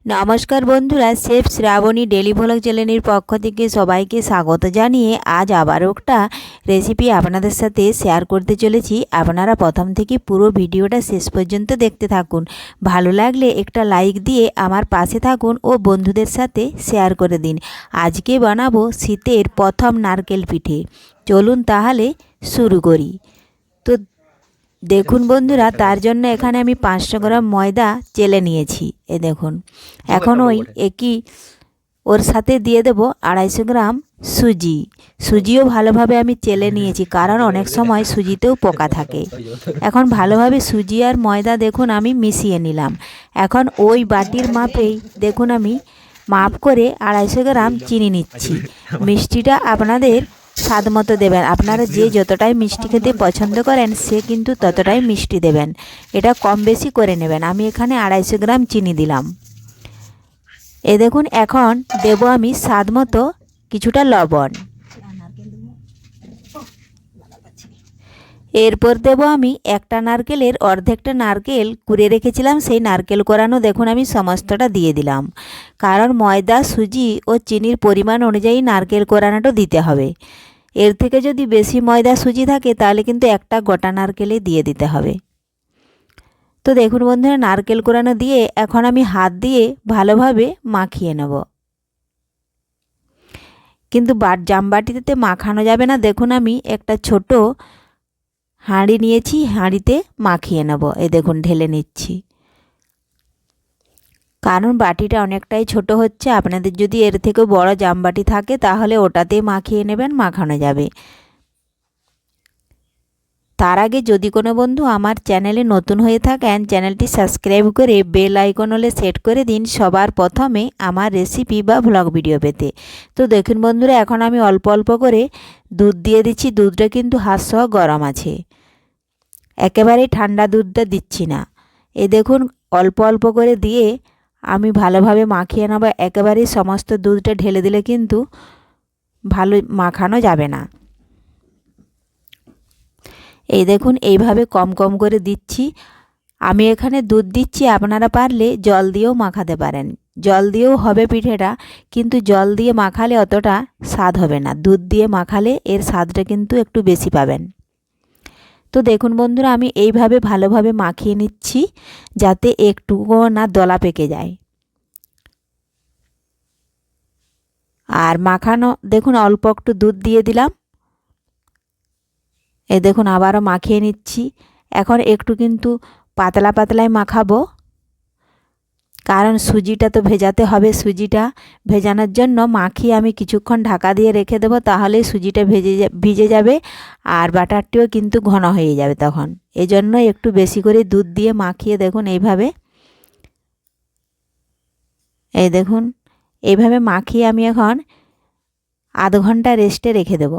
নমস্কার বন্ধুরা, chef Shrabani daily vlog চ্যানেলের পক্ষ থেকে সবাইকে স্বাগত জানিয়ে আজ আবারও একটা রেসিপি আপনাদের সাথে শেয়ার করতে চলেছি। আপনারা প্রথম থেকে পুরো ভিডিওটা শেষ পর্যন্ত দেখতে থাকুন। ভালো লাগলে একটা লাইক দিয়ে আমার পাশে থাকুন ও বন্ধুদের সাথে শেয়ার করে দিন। আজকে বানাবো শীতের প্রথম নারকেল পিঠে। চলুন তাহলে শুরু করি। তো দেখুন বন্ধুরা, তার জন্য এখানে আমি 500 গ্রাম ময়দা চেলে নিয়েছি। এ দেখুন, এখন ওই একই ওর সাথে দিয়ে দেব 250 গ্রাম সুজি। সুজিও ভালোভাবে আমি চেলে নিয়েছি, কারণ অনেক সময় সুজিতেও পোকা থাকে। এখন ভালোভাবে সুজি আর ময়দা দেখুন আমি মিশিয়ে নিলাম। এখন ওই বাটির মাপেই দেখুন আমি মাপ করে 250 গ্রাম চিনি নিচ্ছি। মিষ্টিটা আপনাদের স্বাদ মতো দেবেন। আপনারা যে যতটাই মিষ্টি খেতে পছন্দ করেন সে কিন্তু ততটাই মিষ্টি দেবেন, এটা কম বেশি করে নেবেন। আমি এখানে 250 গ্রাম চিনি দিলাম। এ দেখুন, এখন দেব আমি স্বাদ মতো কিছুটা লবণ। এরপর দেব আমি একটা নারকেলের অর্ধেকটা নারকেল কুড়ে রেখেছিলাম, সেই নারকেল কোরানো দেখুন আমি সমস্তটা দিয়ে দিলাম, কারণ ময়দা সুজি ও চিনির পরিমাণ অনুযায়ী নারকেল কোরানোটা দিতে হবে। এর থেকে যদি বেশি ময়দা সুজি থাকে তাহলে কিন্তু একটা গোটা নারকেলে দিয়ে দিতে হবে। তো দেখুন বন্ধুরা, নারকেল কোরানো দিয়ে এখন আমি হাত দিয়ে ভালোভাবে মাখিয়ে নেব, কিন্তু জামবাটিতে মাখানো যাবে না। দেখুন আমি একটা ছোট হাঁড়ি নিয়েছি, হাঁড়িতে মাখিয়ে নেব। এই দেখুন ঢেলে নিচ্ছি, কারণ বাটিটা অনেকটাই ছোট হচ্ছে। আপনাদের যদি এর থেকে বড় জামবাটি থাকে তাহলে ওটাতেই মাখিয়ে নেবেন, মাখানো যাবে। তার আগে যদি কোনো বন্ধু আমার চ্যানেলে নতুন হয়ে থাকেন, চ্যানেলটি সাবস্ক্রাইব করে বেল আইকন হলে সেট করে দিন সবার প্রথমে আমার রেসিপি বা ভ্লগ ভিডিও পেতে। তো দেখুন বন্ধুরা, এখন আমি অল্প অল্প করে দুধ দিয়ে দিচ্ছি। দুধটা কিন্তু হাত সহ গরম আছে, একেবারেই ঠান্ডা দুধটা দিচ্ছি না। এই দেখুন অল্প অল্প করে দিয়ে আমি ভালোভাবে মাখিয়ে নেব। একেবারেই সমস্ত দুধটা ঢেলে দিলে কিন্তু ভালো মাখানো যাবে না। এই দেখুন এইভাবে কম কম করে দিচ্ছি। আমি এখানে দুধ দিচ্ছি, আপনারা পারলে জল দিয়েও মাখাতে পারেন। জল দিয়েও হবে পিঠেটা, কিন্তু জল দিয়ে মাখালে অতটা স্বাদ হবে না। দুধ দিয়ে মাখালে এর স্বাদটা কিন্তু একটু বেশি পাবেন। তো দেখুন বন্ধুরা, আমি এইভাবে ভালোভাবে মাখিয়ে নিচ্ছি যাতে একটুও না দলা পেকে যায়। আর মাখানো দেখুন অল্প একটু দুধ দিয়ে দিলাম। এই দেখুন আবারও মাখিয়ে নিচ্ছি। এখন একটু কিন্তু পাতলা পাতলাই মাখাবো, কারণ সুজিটা তো ভেজাতে হবে। সুজিটা ভেজানোর জন্য মাখিয়ে আমি কিছুক্ষণ ঢাকা দিয়ে রেখে দেবো, তাহলে সুজিটা ভিজে যাবে আর বাটারটিও কিন্তু ঘন হয়ে যাবে তখন। এই জন্য একটু বেশি করে দুধ দিয়ে মাখিয়ে দেখুন এইভাবে। এই দেখুন এইভাবে মাখিয়ে আমি এখন আধ ঘন্টা রেস্টে রেখে দেব,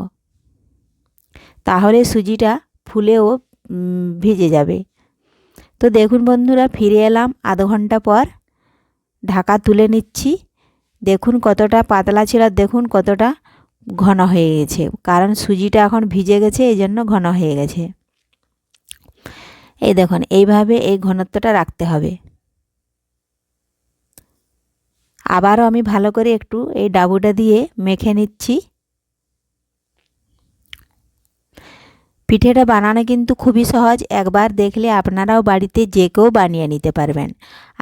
তাহলে সুজিটা ফুলেও ভিজে যাবে। তো দেখুন বন্ধুরা, ফিরে এলাম আধ ঘন্টা পর। ঢাকা তুলে নিচ্ছি। দেখুন কতটা পাতলা ছিল, দেখুন কতটা ঘন হয়ে গেছে, কারণ সুজিটা এখন ভিজে গেছে, এই জন্য ঘন হয়ে গেছে। এই দেখুন এইভাবে এই ঘনত্বটা রাখতে হবে। আবারও আমি ভালো করে একটু এই ডাবুটা দিয়ে মেখে নিচ্ছি। পিঠেটা বানানো কিন্তু খুবই সহজ, একবার দেখলে আপনারাও বাড়িতে যে কেউ বানিয়ে নিতে পারবেন।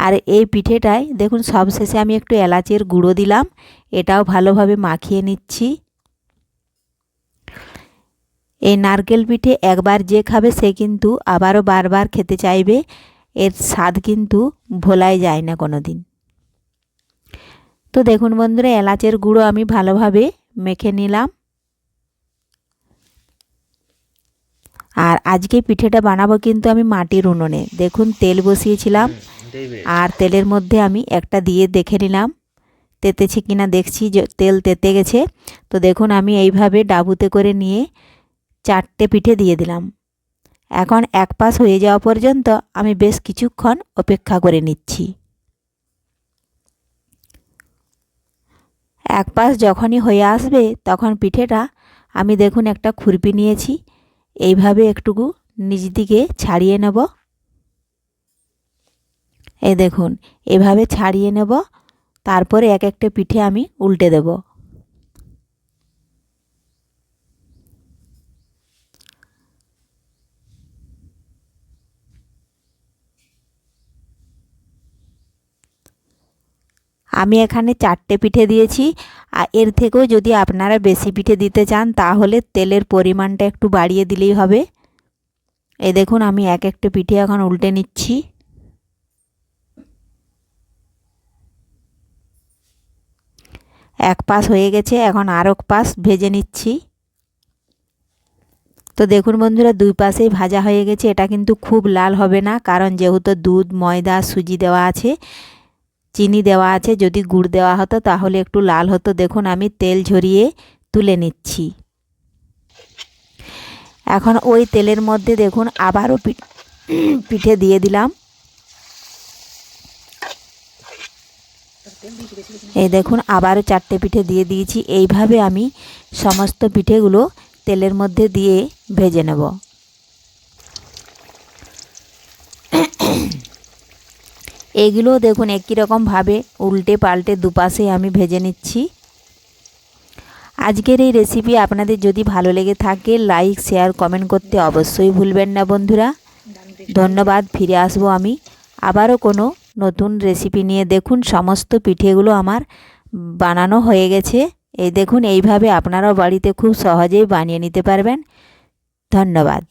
আর এই পিঠেটায় দেখুন সবশেষে আমি একটু এলাচের গুঁড়ো দিলাম, এটাও ভালোভাবে মাখিয়ে নিচ্ছি। এই নারকেল পিঠে একবার যে খাবে সে কিন্তু আবারও বারবার খেতে চাইবে, এর স্বাদ কিন্তু ভোলাই যায় না কোনো দিন। তো দেখুন বন্ধুরা, এলাচের গুঁড়ো আমি ভালোভাবে মেখে নিলাম। আর আজকে পিঠেটা বানাবো কিন্তু আমি মাটির উনুনে। দেখুন তেল বসিয়েছিলাম, আর তেলের মধ্যে আমি একটা দিয়ে দেখে নিলাম তেতেছে কিনা। দেখছি যে তেল তেতে গেছে। তো দেখুন আমি এইভাবে ডাবুতে করে নিয়ে 4টে পিঠে দিয়ে দিলাম। এখন এক পাশ হয়ে যাওয়া পর্যন্ত আমি বেশ কিছুক্ষণ অপেক্ষা করে নিচ্ছি। এক পাশ যখনই হয়ে আসবে তখন পিঠেটা আমি দেখুন একটা খুরপি নিয়েছি, এইভাবে একটুকু নিচ দিকে ছাড়িয়ে নেব। এই দেখুন এভাবে ছাড়িয়ে নেব, তারপরে এক একটা পিঠে আমি উল্টে দেব। আমি এখানে 4টে পিঠে দিয়েছি, আর এর থেকেও যদি আপনারা বেশি পিঠে দিতে চান তাহলে তেলের পরিমাণটা একটু বাড়িয়ে দিলেই হবে। এই দেখুন আমি এক একটা পিঠে এখন উল্টে নিচ্ছি। এক পাশ হয়ে গেছে, এখন আর এক পাশ ভেজে নিচ্ছি। তো দেখুন বন্ধুরা, দুই পাশেই ভাজা হয়ে গেছে। এটা কিন্তু খুব লাল হবে না, কারণ যেহেতু দুধ, ময়দা, সুজি দেওয়া আছে, চিনি দেওয়া আছে। যদি গুড় দেওয়া হতো তাহলে একটু লাল হতো। দেখুন আমি তেল ঝরিয়ে তুলে নিচ্ছি। এখন ওই তেলের মধ্যে দেখুন আবারও পিঠে দিয়ে দিলাম। এই দেখুন আবারও 4টে পিঠে দিয়ে দিয়েছি। এইভাবে আমি সমস্ত পিঠেগুলো তেলের মধ্যে দিয়ে ভেজে নেব। এগুলো দেখুন একই রকমভাবে উল্টে পাল্টে দুপাশে আমি ভেজে নিচ্ছি। আজকের এই রেসিপি আপনাদের যদি ভালো লেগে থাকে লাইক, শেয়ার, কমেন্ট করতে অবশ্যই ভুলবেন না বন্ধুরা। ধন্যবাদ। ফিরে আসবো আমি আবারও কোনো নতুন রেসিপি নিয়ে। দেখুন সমস্ত পিঠেগুলো আমার বানানো হয়ে গেছে। এই দেখুন এইভাবে আপনারাও বাড়িতে খুব সহজেই বানিয়ে নিতে পারবেন। ধন্যবাদ।